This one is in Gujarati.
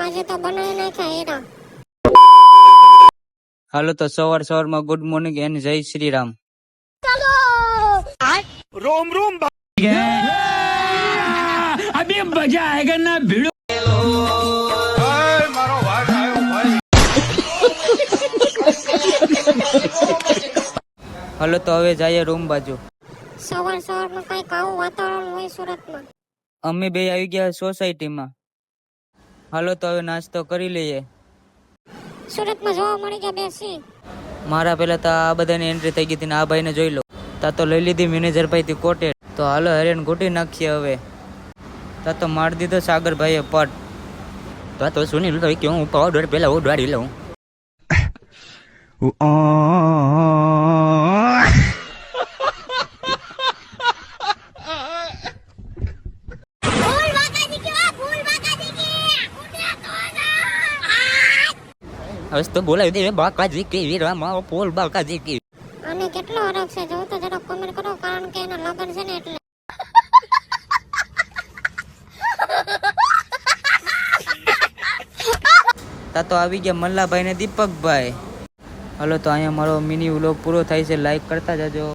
આજે તો બનાવી નાખ્યા હીરા. હાલો તો સવારમાં ગુડ મોર્નિંગ એન્ડ જય શ્રી રામ. रोम रोम अभी मजा आएगा ना भिड़ो. मारो भाग आयो भाई. હાલો તો હવે જઈએ રૂમ બાજુ. સવારમાં કઈક આવું વાતાવરણ હોય સુરતમાં. અમે બે આવી ગયા સોસાયટીમાં. હાલો તો હવે નાસ્તો કરી લઈએ. સુરતમાં જોવા મળી ગયા બેસી. મારા પેલા તો આ બધાની એન્ટ્રી થઈ ગઈ હતી ને આ ભાઈને જોઈ લો. તા તો લઈ લીધી મેનેજર ભાઈ થી કોટેડ. તો હાલો હેરેન ઘૂટી નાખીએ હવે. તા તો મારી દીધો સાગરભાઈએ પટ. તો સુનિલ તો કે હું પાવડર પેલા ઉડાડી લઉં. હવે તો બોલાવી દે બાકાજી કે વીરામાં પોલ બાકાજી કે. અને કેટલો હરખ છે જો તો જરા કોમેન્ટ કરો, કારણ કે એના લગન છે ને એટલે. તા તો આવી ગયા મલ્લાભાઈ ને દીપકભાઈ. હાલો તો અહીંયા મારો મિની વ્લોગ પૂરો થાય છે. લાઈક કરતા જજો.